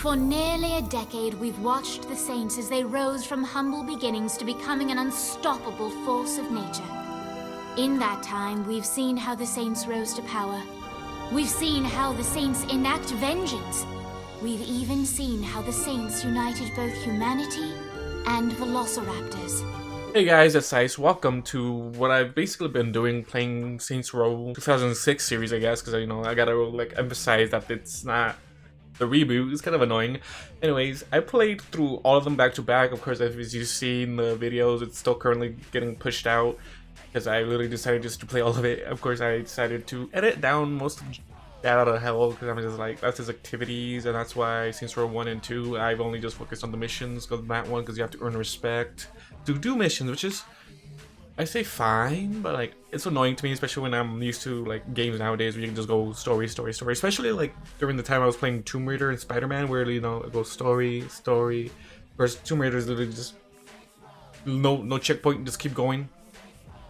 For nearly a decade, we've watched the Saints as they rose from humble beginnings to becoming an unstoppable force of nature. In that time, we've seen how the Saints rose to power. We've seen how the Saints enact vengeance. We've even seen how the Saints united both humanity and velociraptors. Hey guys, it's Ice. Welcome to what I've basically been doing, playing Saints Row 2006 series, I guess, because I gotta emphasize that it's not the reboot. It's kind of annoying. Anyways, I played through all of them back to back. Of course, as you see in the videos, it's still currently getting pushed out because I literally decided just to play all of it. Of course, I decided to edit down most of that out of hell because I'm just like, that's his activities, and that's why Saints Row 1 and 2, I've only just focused on the missions. Because that one, because you have to earn respect to do missions, which is, I say fine, but like it's annoying to me, especially when I'm used to like games nowadays where you can just go story, especially like during the time I was playing Tomb Raider and Spider-Man, where it goes story. Whereas Tomb Raider is literally just no checkpoint, just keep going.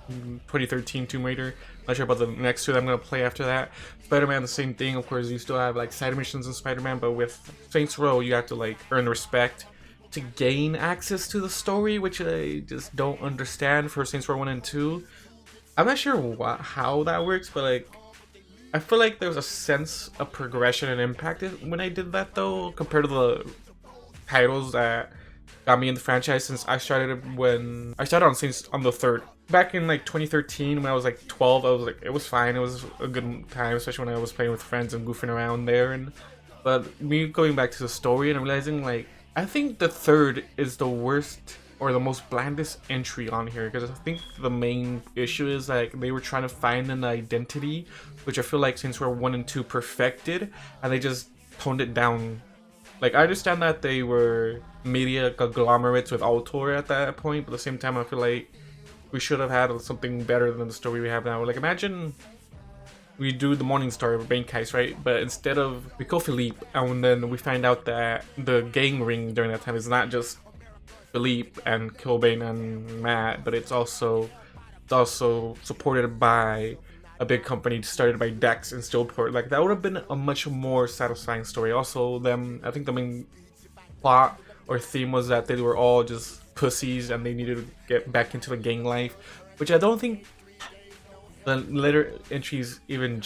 2013 Tomb Raider. Not sure about the next two that I'm gonna play after that. Spider-Man, the same thing. Of course, you still have like side missions in Spider-Man, but with Saints Row, you have to like earn respect to gain access to the story, which I just don't understand for Saints Row 1 and 2. I'm not sure how that works, but like I feel like there was a sense of progression and impact when I did that though, compared to the titles that got me in the franchise since I started on Saints on the third. Back in like 2013 when I was like 12, I was like, it was fine, it was a good time, especially when I was playing with friends and goofing around there. But me going back to the story and realizing like I think the third is the worst or the most blandest entry on here, because I think the main issue is like they were trying to find an identity, which I feel like Saints Row 1 and 2 perfected, and they just toned it down. Like, I understand that they were media conglomerates with Autor at that point, but at the same time I feel like we should have had something better than the story we have now. Like, imagine we do the Morningstar bank heist, right? But instead of, we kill Philippe, and then we find out that the gang ring during that time is not just Philippe and Kilbane and Matt, but it's also supported by a big company started by Dex and Stillport. Like, that would have been a much more satisfying story. Also, I think the main plot or theme was that they were all just pussies and they needed to get back into the gang life, which I don't think the later entries even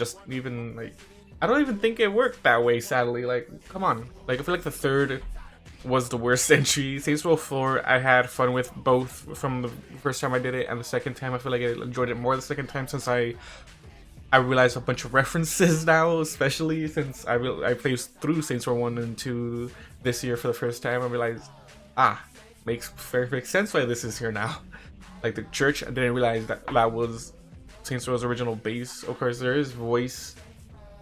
like, I don't even think it worked that way, sadly. Like, come on. Like, I feel like the third was the worst entry. Saints Row 4, I had fun with both from the first time I did it, and the second time I feel like I enjoyed it more the second time, since I realized a bunch of references now, especially since I played through Saints Row 1 and 2 this year for the first time. I realized, makes perfect sense why this is here now. Like the church, I didn't realize that was Saints Row's original base. Of course, there is voice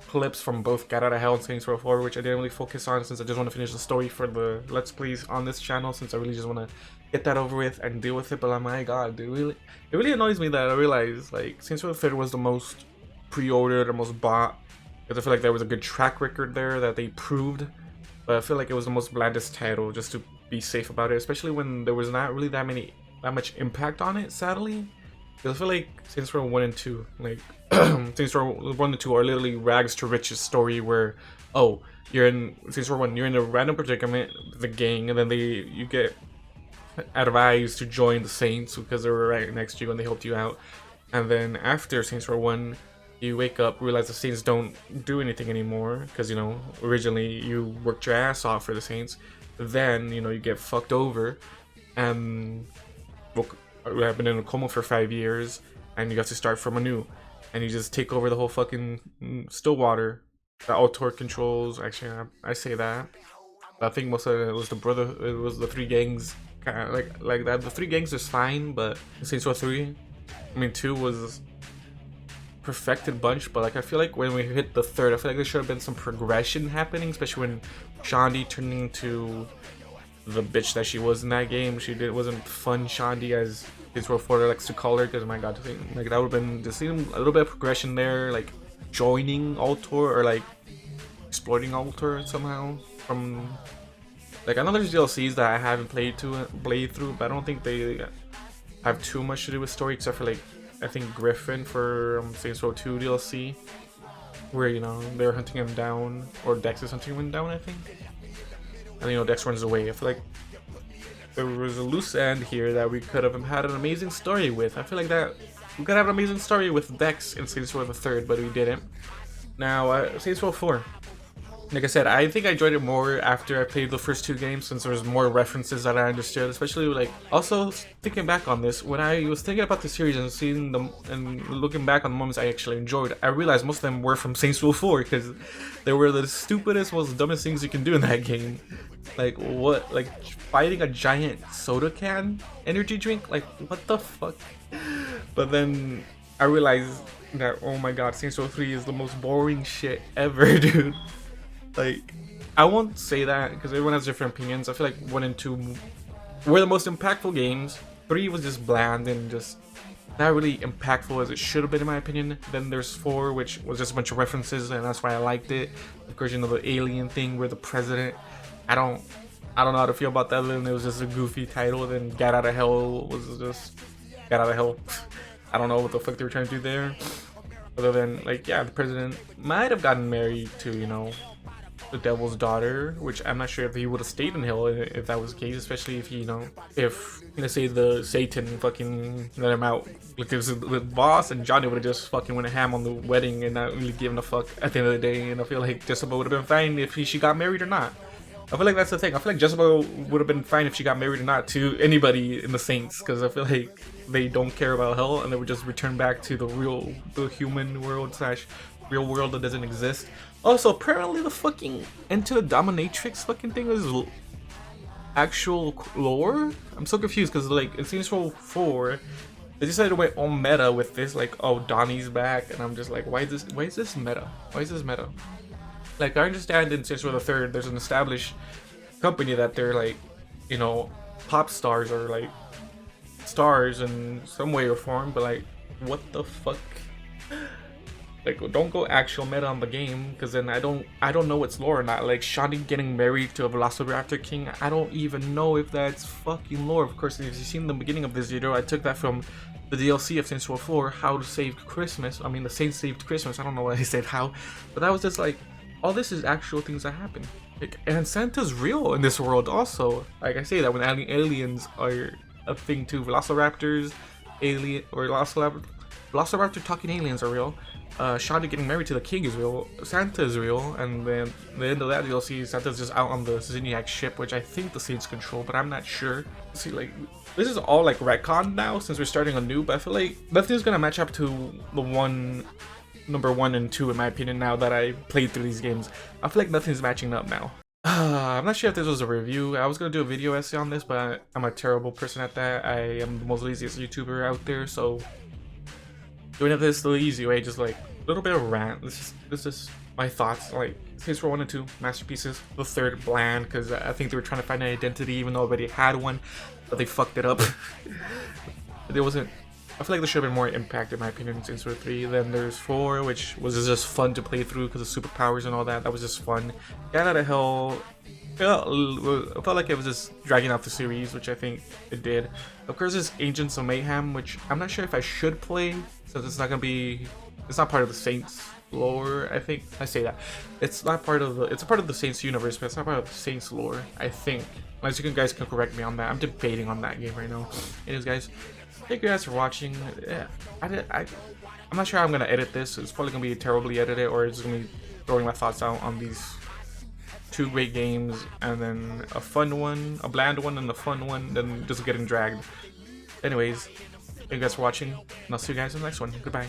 clips from both Get Out of Hell and Saints Row 4, which I didn't really focus on since I just want to finish the story for the Let's Plays on this channel, since I really just want to get that over with and deal with it. But oh my god, dude, it really annoys me that I realized like Saints Row 3 was the most pre-ordered or most bought, because I feel like there was a good track record there that they proved, but I feel like it was the most blandest title, just to be safe about it, especially when there was not really that much impact on it, sadly. Because I feel like Saints Row 1 and 2, like Saints Row 1 and 2 are literally rags to riches story, where you're in Saints Row 1, you're in a random predicament, the gang, and then you get advised to join the Saints because they were right next to you and they helped you out. And then after Saints Row 1, you wake up, realize the Saints don't do anything anymore, because originally you worked your ass off for the Saints. Then you get fucked over and I've been in a coma for 5 years, and you got to start from anew, and you just take over the whole fucking Stillwater. The Autor controls. Actually, I say that. I think most of it was the three gangs, kind of like that. The three gangs is fine, but Saints Row 2 was perfected bunch. But like, I feel like when we hit the third, I feel like there should have been some progression happening, especially when Shaundi turning into the bitch that she was in that game. Wasn't fun Shaundi, as Saints Row 4 likes to call her, because my god, like that would have been just seeing a little bit of progression there, like joining Autor or like exploiting Autor somehow. From like, I know there's DLCs that I haven't played through, but I don't think they have too much to do with story, except for like I think Griffin for Saints Row 2 DLC, where they're hunting him down, or Dex is hunting him down, I think. and Dex runs away. I feel like there was a loose end here that we could have had an amazing story with. I feel like that we could have an amazing story with Dex in Saints Row the Third, but we didn't. Now, Saints Row 4. Like I said, I think I enjoyed it more after I played the first 2 games, since there was more references that I understood, especially like also thinking back on this, when I was thinking about the series and seeing them and looking back on the moments I actually enjoyed, I realized most of them were from Saints Row 4 because they were the stupidest, most dumbest things you can do in that game. Like what, like fighting a giant soda can energy drink? Like what the fuck? But then I realized that, oh my god, Saints Row 3 is the most boring shit ever, dude. Like, I won't say that because everyone has different opinions. I feel like 1 and 2 were the most impactful games. 3 was just bland and just not really impactful as it should have been in my opinion. Then there's 4, which was just a bunch of references, and that's why I liked it. Of course, the alien thing where the president. I don't know how to feel about that. And it was just a goofy title. Then Get Out of Hell was just Get Out of Hell. I don't know what the fuck they were trying to do there. Other than like, yeah, the president might have gotten married to the devil's daughter, which I'm not sure if he would have stayed in Hill if that was the case, especially if if let's say the Satan fucking let him out, like it was the boss, and Johnny would have just fucking went ham on the wedding and not really given a fuck at the end of the day. And I feel like Jessica would have been fine if she got married or not. I feel like that's the thing. I feel like Jessica would have been fine if she got married or not to anybody in the Saints, because I feel like they don't care about hell and they would just return back to the human world / real world that doesn't exist. Also, apparently the fucking Into the Dominatrix fucking thing is actual lore. I'm so confused because like in Saints Row 4, they decided to went all meta with this, like, oh, Donnie's back, and I'm just like, why is this meta? Why is this meta? Like, I understand in Saints Row the Third, there's an established company that they're like, pop stars or like stars in some way or form, but like, what the fuck? Like, don't go actual meta on the game, because then I don't know what's lore or not. Like, Shani getting married to a Velociraptor King, I don't even know if that's fucking lore. Of course, if you've seen the beginning of this video, I took that from the DLC of Saints Row 4, How to Save Christmas. I mean, the Saints Saved Christmas. I don't know why I said how, but that was just like, all this is actual things that happen. Like, and Santa's real in this world also. Like, I say that when aliens are a thing too. Velociraptors, Velociraptor talking aliens are real. Shadi getting married to the king is real. Santa is real. And then the end of that DLC, Santa's just out on the Zinniac ship, which I think the Saints control, but I'm not sure. See, like, this is all like retcon now since we're starting anew, but I feel like nothing's gonna match up to the number 1 and 2 in my opinion now that I played through these games. I feel like nothing's matching up now. I'm not sure if this was a review. I was gonna do a video essay on this, but I'm a terrible person at that. I am the most laziest YouTuber out there, so doing this the easy way, just like a little bit of rant. This is my thoughts. Like, Saints Row 1 and 2 masterpieces. The third bland, because I think they were trying to find an identity even though everybody had one, but they fucked it up. There wasn't. I feel like there should have been more impact in my opinion in Saints Row 3. Then there's 4, which was just fun to play through because of superpowers and all that. That was just fun. Get Out of Hell, I felt like it was just dragging out the series, which I think it did. Of course, there's Agents of Mayhem, which I'm not sure if I should play since it's not part of the Saints lore. I think I say that it's not part of it's a part of the Saints universe, but it's not part of the Saints lore, I think. Unless you guys can correct me on that. I'm debating on that game right now. Anyways, guys, thank you guys for watching. Yeah, I'm not sure how I'm gonna edit this. It's probably gonna be terribly edited, or it's gonna be throwing my thoughts out on these 2 great games, and then a fun one, a bland one, and a fun one, then just getting dragged. Anyways, thank you guys for watching, and I'll see you guys in the next one. Goodbye.